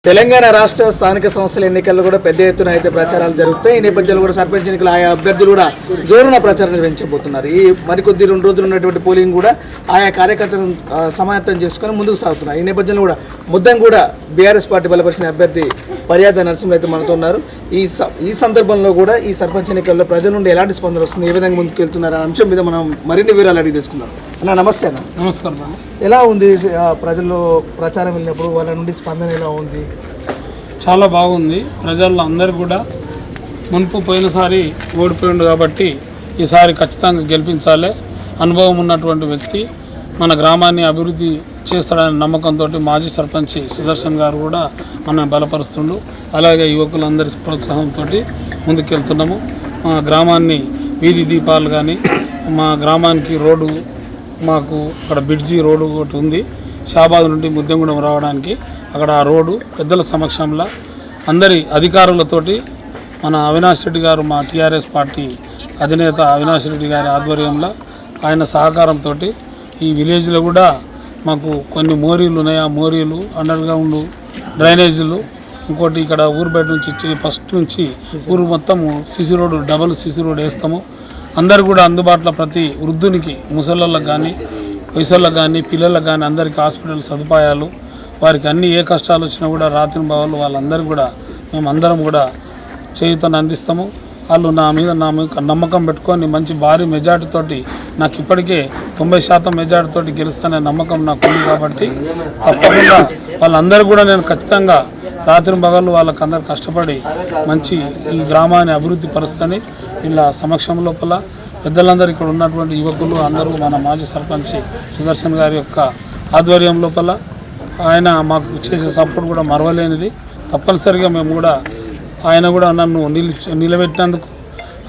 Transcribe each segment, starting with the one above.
తెలంగాణ రాష్ట్ర స్థానిక సంస్థల ఎన్నికల్లో కూడా పెద్ద ఎత్తున అయితే ప్రచారాలు జరుగుతాయి. ఈ నేపథ్యంలో కూడా సర్పంచ్ ఎన్నికలు ఆయా అభ్యర్థులు కూడా జోరున ప్రచారం నిర్వహించబోతున్నారు. ఈ మరికొద్ది 2 రోజులు ఉన్నటువంటి పోలింగ్ కూడా ఆయా కార్యకర్తలను సమాయత్తం చేసుకొని ముందుకు సాగుతున్నారు. ఈ నేపథ్యంలో కూడా ముద్దం కూడా బీఆర్ఎస్ పార్టీ బలపరిచిన అభ్యర్థి పర్యాద నరసింహులు అయితే మనతో ఉన్నారు. ఈ సందర్భంలో కూడా ఈ సర్పంచ్ ఎన్నికల్లో ప్రజల నుండి ఎలాంటి స్పందన వస్తుంది, ఏ విధంగా ముందుకు వెళ్తున్నారు అనే అంశం మీద మనం మరిన్ని వివరాలు అడిగి తెలుసుకుందాం. అన్న నమస్తే అన్న. నమస్కారం అన్న. ఎలా ఉంది ప్రజల్లో ప్రచారం వెళ్ళినప్పుడు వాళ్ళ నుండి స్పందన ఎలా ఉంది? చాలా బాగుంది. ప్రజల్లో అందరూ కూడా మునుపు పోయినసారి ఓడిపోయిండు కాబట్టి ఈసారి ఖచ్చితంగా గెలిపించాలి. అనుభవం ఉన్నటువంటి వ్యక్తి మన గ్రామాన్ని అభివృద్ధి చేస్తాడనే నమ్మకంతో మాజీ సర్పంచ్ సుదర్శన్ గారు కూడా మనం బలపరుస్తుండు. అలాగే యువకులందరి ప్రోత్సాహంతో ముందుకెళ్తున్నాము. మా గ్రామాన్ని వీధి దీపాలు కానీ, మా గ్రామానికి రోడ్డు, మాకు అక్కడ బ్రిడ్జి రోడ్డు ఒకటి ఉంది. షాబాద్ నుండి ముద్దెంగూడెం రావడానికి అక్కడ ఆ రోడ్డు పెద్దల సమక్షంలో అందరి అధికారులతోటి మన అవినాష్ రెడ్డి గారు, మా టీఆర్ఎస్ పార్టీ అధినేత అవినాష్ రెడ్డి గారి ఆధ్వర్యంలో ఆయన సహకారంతో ఈ విలేజ్లో కూడా మాకు కొన్ని మోరీలు ఉన్నాయి. ఆ మోరీలు, అండర్గ్రౌండ్ డ్రైనేజీలు, ఇంకోటి ఇక్కడ ఊరు బయట నుంచి ఫస్ట్ నుంచి ఊరు మొత్తము CC road, double CC road వేస్తాము. అందరు కూడా అందుబాటులో ప్రతి వృద్ధునికి, ముసళ్ళకు కానీ, వయసులకు కానీ, పిల్లలకు కానీ అందరికీ హాస్పిటల్ సదుపాయాలు, వారికి అన్ని ఏ కష్టాలు వచ్చినా కూడా రాత్రి బావులు వాళ్ళందరూ కూడా మేమందరం కూడా చేయుతను అందిస్తాము. వాళ్ళు నా మీద నమ్మకం పెట్టుకొని మంచి భారీ మెజార్టీతోటి, నాకు ఇప్పటికే 90% మెజార్టీతోటి గెలుస్తానే నమ్మకం నాకు ఉంది. కాబట్టి తప్పకుండా వాళ్ళందరూ కూడా నేను ఖచ్చితంగా రాత్రి పగళ్ళు వాళ్ళకి అందరు కష్టపడి మంచి ఈ గ్రామాన్ని అభివృద్ధి పరుస్తాని వీళ్ళ సమక్షం లోపల పెద్దలందరూ ఇక్కడ ఉన్నటువంటి యువకులు అందరూ మన మాజీ సర్పంచ్ సుదర్శన్ గారి యొక్క ఆధ్వర్యం లోపల ఆయన మాకు చేసే సపోర్ట్ కూడా మరవలేనిది. తప్పనిసరిగా మేము కూడా ఆయన కూడా నన్ను నిలబెట్టినందుకు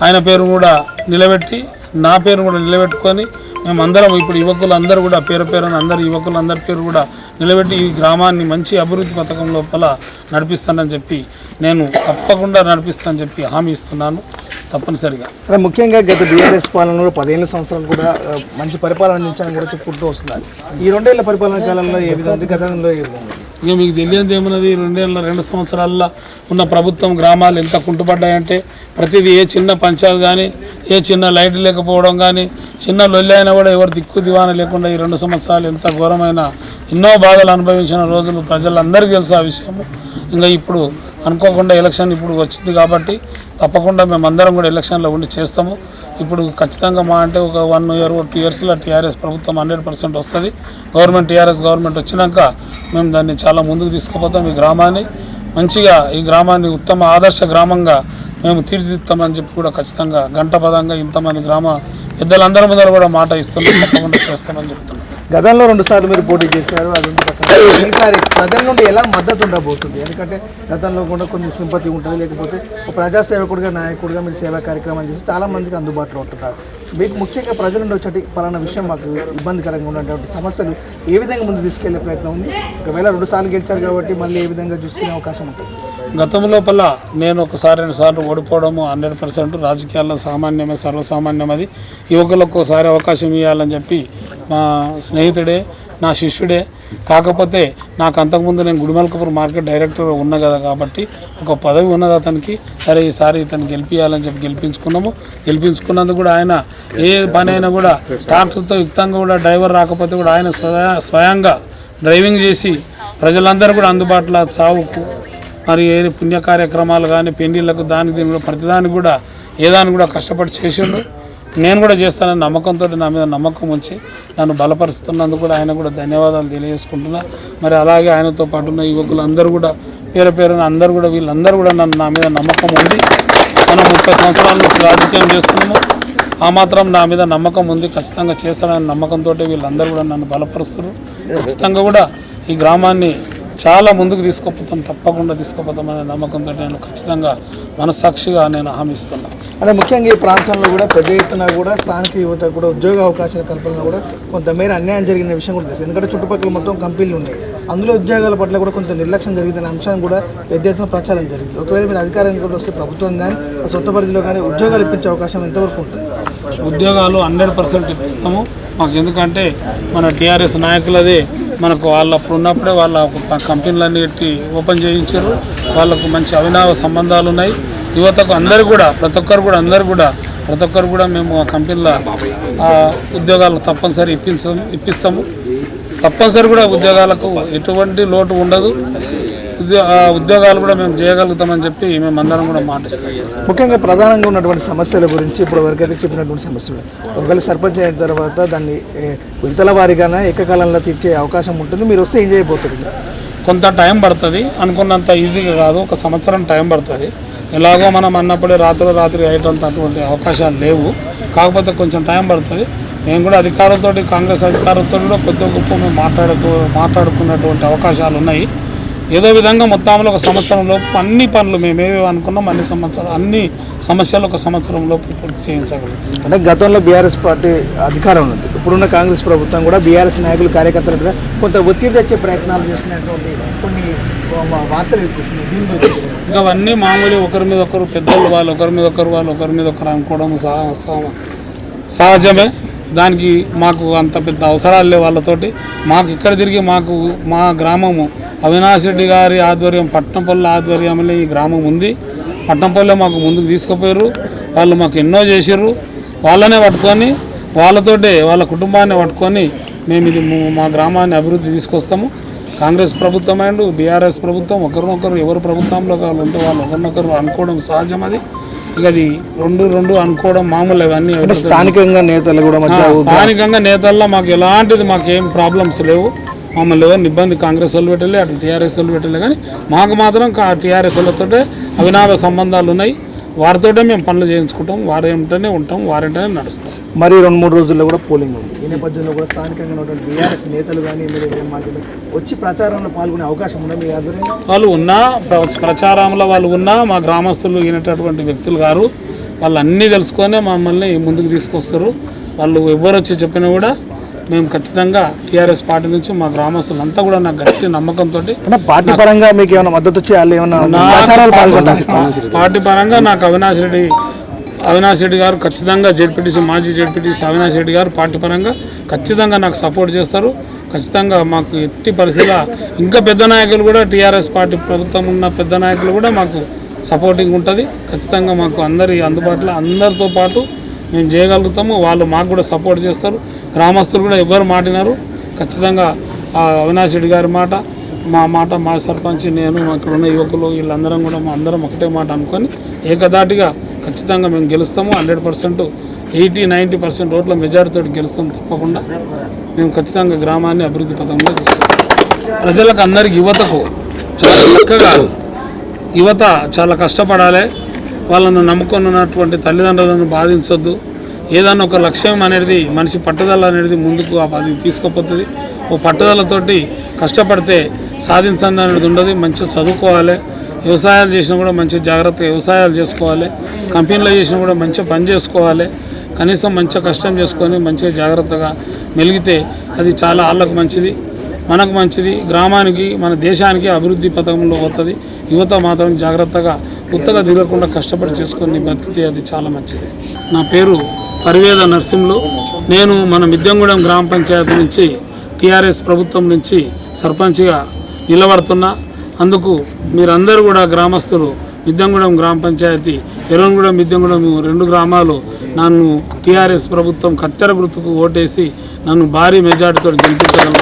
ఆయన పేరు కూడా నిలబెట్టి నా పేరు కూడా నిలబెట్టుకొని మేమందరం ఇప్పుడు యువకులు అందరూ కూడా పేరున అందరు యువకులు అందరి పేరు కూడా నిలబెట్టి ఈ గ్రామాన్ని మంచి అభివృద్ధి పథకం లోపల నడిపిస్తానని చెప్పి, నేను తప్పకుండా నడిపిస్తానని చెప్పి హామీ ఇస్తున్నాను. తప్పనిసరిగా ముఖ్యంగా గత బీఆర్ఎస్ పాలనలో 15 సంవత్సరాలు కూడా మంచి పరిపాలన అందించాలని కూడా చెప్పుకుంటూ వస్తున్నారు. ఈ 2 ఏళ్ల పరిపాలన కాలంలో ఏ విధంగా, గతంలో ఏ విధంగా? ఇక మీకు తెలియదు ఏమన్నది, 2 సంవత్సరాల్లో ఉన్న ప్రభుత్వం గ్రామాలు ఎంత కుంటుపడ్డాయంటే ప్రతిదీ ఏ చిన్న పంచాయతీ కానీ, ఏ చిన్న లైట్ లేకపోవడం కానీ, చిన్న లొల్లి అయినా కూడా ఎవరు దిక్కు దివాన లేకుండా ఈ 2 సంవత్సరాలు ఎంత ఘోరమైన ఎన్నో బాధలు అనుభవించిన రోజులు ప్రజలందరికీ తెలుసు ఆ విషయము. ఇంకా ఇప్పుడు అనుకోకుండా ఎలక్షన్ ఇప్పుడు వచ్చింది కాబట్టి తప్పకుండా మేమందరం కూడా ఎలక్షన్లో ఉండి చేస్తాము. ఇప్పుడు ఖచ్చితంగా మా అంటే ఒక 1 year 2 yearsలో టీఆర్ఎస్ ప్రభుత్వం 100% వస్తుంది. టీఆర్ఎస్ గవర్నమెంట్ వచ్చినాక మేము దాన్ని చాలా ముందుకు తీసుకుపోతాం. ఈ గ్రామాన్ని మంచిగా, ఈ గ్రామాన్ని ఉత్తమ ఆదర్శ గ్రామంగా మేము తీర్చిదిద్దామని చెప్పి కూడా ఖచ్చితంగా గంటపదంగా ఇంతమంది గ్రామ పెద్దలందరి ముందర కూడా మాట ఇస్తున్నాం. తప్పకుండా చేస్తామని చెప్తున్నాం. గతంలో 2 సార్లు మీరు పోటీ చేశారు. అది ఈసారి ప్రజల నుండి ఎలా మద్దతు ఉండబోతుంది? ఎందుకంటే గతంలో కూడా కొంచెం సింపతి ఉంటుంది, లేకపోతే ఒక ప్రజాసేవకుడిగా, నాయకుడిగా మీరు సేవా కార్యక్రమాలు చేసి చాలా మందికి అందుబాటులో ఉంటున్నారు. మీకు ముఖ్యంగా ప్రజల నుండి వచ్చేటి పలానా విషయం మాకు ఇబ్బందికరంగా ఉన్నటువంటి సమస్యలు ఏ విధంగా ముందు తీసుకెళ్లే ప్రయత్నం ఉంది? ఒకవేళ 2 సార్లు గెలిచారు కాబట్టి మళ్ళీ ఏ విధంగా చూసుకునే అవకాశం ఉంటుంది? గతం లోపల నేను 1 సార్లు ఓడిపోవడము 100% రాజకీయాల్లో సామాన్యమే, సర్వసామాన్యం. అది యువకులకు ఒకసారి అవకాశం ఇవ్వాలని చెప్పి మా స్నేహితుడే, నా శిష్యుడే. కాకపోతే నాకు అంతకుముందు నేను గుడిమల్కపూర్ మార్కెట్ డైరెక్టర్ ఉన్నా కదా, కాబట్టి ఒక పదవి ఉన్నది అతనికి. సరే ఈసారి ఇతను గెలిపించాలని చెప్పి గెలిపించుకున్నందుకు కూడా ఆయన ఏ పని అయినా కూడా ట్రాక్టర్తో యుక్తంగా కూడా డ్రైవర్ రాకపోతే కూడా ఆయన స్వయంగా డ్రైవింగ్ చేసి ప్రజలందరూ కూడా అందుబాటులో సాగుకు మరి ఏ పుణ్య కార్యక్రమాలు కానీ, పెళ్లిళ్లకు, దీని కూడా ప్రతిదానికి కూడా ఏదాన్ని కూడా కష్టపడి చేసిండు. నేను కూడా చేస్తానని నమ్మకంతో నా మీద నమ్మకం ఉంచి నన్ను బలపరుస్తున్నందుకు కూడా ఆయన కూడా ధన్యవాదాలు తెలియజేసుకుంటున్నా. మరి అలాగే ఆయనతో పాటు ఉన్న యువకులు అందరూ కూడా పేరున అందరూ కూడా వీళ్ళందరూ కూడా నా మీద నమ్మకం ఉంది. మనం 30 సంవత్సరాల నుంచి రాజకీయం చేస్తున్నాము. ఆ మాత్రం నా మీద నమ్మకం ఉంది. ఖచ్చితంగా చేస్తానని నమ్మకంతో వీళ్ళందరూ కూడా నన్ను బలపరుస్తున్నారు. ఖచ్చితంగా కూడా ఈ గ్రామాన్ని చాలా ముందుకు తీసుకుపోతాం, తప్పకుండా తీసుకుపోతామనే నమ్మకంతో నేను ఖచ్చితంగా మనస్సాక్షిగా నేను హామీ ఇస్తున్నాను. అంటే ముఖ్యంగా ఈ ప్రాంతంలో కూడా పెద్ద ఎత్తున కూడా స్థానిక యువత కూడా ఉద్యోగ అవకాశాల కల్పనలో కూడా కొంతమేర అన్యాయం జరిగిన విషయం కూడా తెలుసు. ఎందుకంటే చుట్టుపక్కల మొత్తం కంపెనీలు ఉన్నాయి, అందులో ఉద్యోగాల పట్ల కూడా కొంత నిర్లక్ష్యం జరిగిందనే అంశాన్ని కూడా పెద్ద ఎత్తున ప్రచారం జరిగింది. ఒకవేళ మీరు అధికారానికి కూడా వస్తే ప్రభుత్వం కానీ సొంత పరిధిలో కానీ ఉద్యోగాలు ఇప్పించే అవకాశం ఎంతవరకు ఉంటుంది? ఉద్యోగాలు 100% ఇప్పిస్తాము. మాకు ఎందుకంటే మన టీఆర్ఎస్ నాయకులదే మనకు వాళ్ళు అప్పుడు ఉన్నప్పుడే వాళ్ళ కంపెనీలన్నిటి ఓపెన్ చేయించారు. వాళ్ళకు మంచి అవినావ సంబంధాలు ఉన్నాయి. యువతకు అందరు కూడా ప్రతి ఒక్కరు కూడా మేము ఆ కంపెనీల ఉద్యోగాలు తప్పనిసరి ఇప్పిస్తాము. తప్పనిసరి కూడా ఉద్యోగాలకు ఎటువంటి లోటు ఉండదు. ఉద్యోగాలు కూడా మేము చేయగలుగుతామని చెప్పి మేము అందరం కూడా మాటిస్తాం. ముఖ్యంగా ప్రధానంగా ఉన్నటువంటి సమస్యల గురించి ఇప్పుడు వరకైతే చెప్పినటువంటి సమస్యలు ఒకవేళ సర్పంచ్ అయిన తర్వాత దాన్ని విడతల వారీగానే ఏకకాలంలో తీర్చే అవకాశం ఉంటుంది. మీరు వస్తే ఏం చేయబోతుంది? కొంత టైం పడుతుంది, అనుకున్నంత ఈజీగా కాదు. 1 సంవత్సరం టైం పడుతుంది. ఎలాగో మనం అన్నప్పుడే రాత్రి అయ్యేటంత అటువంటి అవకాశాలు లేవు. కాకపోతే కొంచెం టైం పడుతుంది. మేము కూడా అధికారులతో కాంగ్రెస్ అధికారులతో కూడా కొద్దిగా గొప్ప మేము మాట్లాడుకున్నటువంటి అవకాశాలు ఉన్నాయి. ఏదో విధంగా మొత్తంలో 1 సంవత్సరం లోపు అన్ని పనులు మేము ఏవి అనుకున్నాం అన్ని సమస్యలు 1 సంవత్సరం లోపు పూర్తి చేయించగలుగుతాం. అంటే గతంలో బీఆర్ఎస్ పార్టీ అధికారం ఉంది. ఇప్పుడున్న కాంగ్రెస్ ప్రభుత్వం కూడా బీఆర్ఎస్ నాయకులు కార్యకర్తలుగా కొంత ఒత్తిడి తెచ్చే ప్రయత్నాలు చేసినటువంటి కొన్ని వార్తలు వినిపిస్తుంది. ఇంకా అవన్నీ మామూలు ఒకరి మీద ఒకరు పెద్దలు వాళ్ళు ఒకరి మీద ఒకరు అనుకోవడం సహజమే. దానికి మాకు అంత పెద్ద అవసరాలు లేవు వాళ్ళతోటి. మాకు ఇక్కడ తిరిగి మా గ్రామము అవినాష్ రెడ్డి గారి ఆధ్వర్యం పట్నంపల్లి ఆధ్వర్యంలో ఈ గ్రామం ఉంది. పట్నంపల్లి మాకు ముందుకు తీసుకుపోయారు. వాళ్ళు మాకు ఎన్నో చేసారు. వాళ్ళనే పట్టుకొని వాళ్ళ కుటుంబాన్ని పట్టుకొని మేము ఇది మా గ్రామాన్ని అభివృద్ధి తీసుకొస్తాము. కాంగ్రెస్ ప్రభుత్వం అండ్ బీఆర్ఎస్ ప్రభుత్వం ఒకరినొకరు ఎవరు ప్రభుత్వంలో కావాలి ఉంటే వాళ్ళు ఒకరినొకరు అనుకోవడం సహజం. అది ఇక అది రెండు అనుకోవడం మామూలు. అవన్నీ స్థానికంగా నేతల్లో మాకేం ప్రాబ్లమ్స్ లేవు. మమ్మల్ని ఎవరిని ఇబ్బంది కాంగ్రెస్ వాళ్ళు పెట్టలే, అటు టీఆర్ఎస్ వాళ్ళు పెట్టలే. కానీ మాకు మాత్రం టీఆర్ఎస్ వాళ్ళతో అవినాభ సంబంధాలు ఉన్నాయి. వారితోటే మేము పనులు చేయించుకుంటాం. వారేంటనే ఉంటాం, వారేంటనే నడుస్తాం. మరి 2-3 రోజుల్లో కూడా పోలింగ్ ఉంది. ఈ నేపథ్యంలో కూడా స్థానికంగా ఉన్నటువంటి బీఆర్ఎస్ నేతలు కానీ వచ్చి ప్రచారంలో పాల్గొనే అవకాశం ఉందా? మీ ఆధ్వర్యంలో వాళ్ళు ఉన్నా, ప్రచారంలో వాళ్ళు ఉన్నా, మా గ్రామస్తులు అయినటువంటి వ్యక్తులు గారు వాళ్ళు అన్నీ తెలుసుకొని మమ్మల్ని ముందుకు తీసుకొస్తారు. వాళ్ళు ఎవరు వచ్చి చెప్పినా కూడా మేము ఖచ్చితంగా టీఆర్ఎస్ పార్టీ నుంచి మా గ్రామస్తులంతా కూడా నాకు గట్టి నమ్మకంతో పార్టీ పరంగా మీకు ఏమైనా మద్దతు చేయాలి పార్టీ పరంగా నాకు అవినాష్ రెడ్డి గారు ఖచ్చితంగా మాజీ జెడ్పీటీసీ అవినాష్ రెడ్డి గారు పార్టీ పరంగా ఖచ్చితంగా నాకు సపోర్ట్ చేస్తారు. ఖచ్చితంగా మాకు ఎట్టి పరిస్థితుల్లో ఇంకా పెద్ద నాయకులు కూడా టీఆర్ఎస్ పార్టీ ప్రభుత్వం ఉన్న పెద్ద నాయకులు కూడా మాకు సపోర్టింగ్ ఉంటుంది. ఖచ్చితంగా మాకు అందరి అందుబాటులో అందరితో పాటు మేము చేయగలుగుతాము. వాళ్ళు మాకు కూడా సపోర్ట్ చేస్తారు. గ్రామస్తులు కూడా ఎవరు మాటినారు. ఖచ్చితంగా అవినాష్ రెడ్డి గారి మాట, మా మాట, మా సర్పంచ్, నేను, ఇక్కడ ఉన్న యువకులు వీళ్ళందరం కూడా అందరం ఒకటే మాట అనుకొని ఏకదాటిగా ఖచ్చితంగా మేము గెలుస్తాము. 100% 80-90% ఓట్ల మెజారిటీతో గెలుస్తాం. తప్పకుండా మేము ఖచ్చితంగా గ్రామాన్ని అభివృద్ధి పథంలో తీసుకుంటాం. ప్రజలకు అందరికీ యువతకు చాలా చక్కగా యువత చాలా కష్టపడాలి. వాళ్ళను నమ్ముకున్నటువంటి తల్లిదండ్రులను బాధించొద్దు. ఏదన్నా ఒక లక్ష్యం అనేది మనిషి పట్టుదల అనేది ముందుకు అది తీసుకుపోతుంది. ఓ పట్టుదలతోటి కష్టపడితే సాధించండి అనేది ఉండదు. మంచిగా చదువుకోవాలి. వ్యవసాయాలు చేసినా కూడా మంచి జాగ్రత్తగా వ్యవసాయాలు చేసుకోవాలి. కంపెనీలో చేసినా కూడా మంచిగా పని చేసుకోవాలి. కనీసం మంచిగా కష్టం చేసుకొని మంచిగా జాగ్రత్తగా మెలిగితే అది చాలా వాళ్ళకు మంచిది, మనకు మంచిది, గ్రామానికి మన దేశానికి అభివృద్ధి పథకంలో పోతుంది. యువత మాత్రం జాగ్రత్తగా ఉత్తగా తిరగకుండా కష్టపడి చేసుకొని బతికితే అది చాలా మంచిది. నా పేరు పరివేద నరసింహులు. నేను మన మిద్యంగూడెం గ్రామ పంచాయతీ నుంచి టీఆర్ఎస్ ప్రభుత్వం నుంచి సర్పంచ్గా నిలబడుతున్నా. అందుకు మీరందరూ కూడా గ్రామస్తులు మిద్యంగూడెం గ్రామ పంచాయతీ ఎర్రగూడెం మిద్యంగూడెం 2 గ్రామాలు నన్ను టీఆర్ఎస్ ప్రభుత్వం కత్తెర గుర్తుకు ఓటేసి నన్ను భారీ మెజార్టీతో గెలిపించగలను.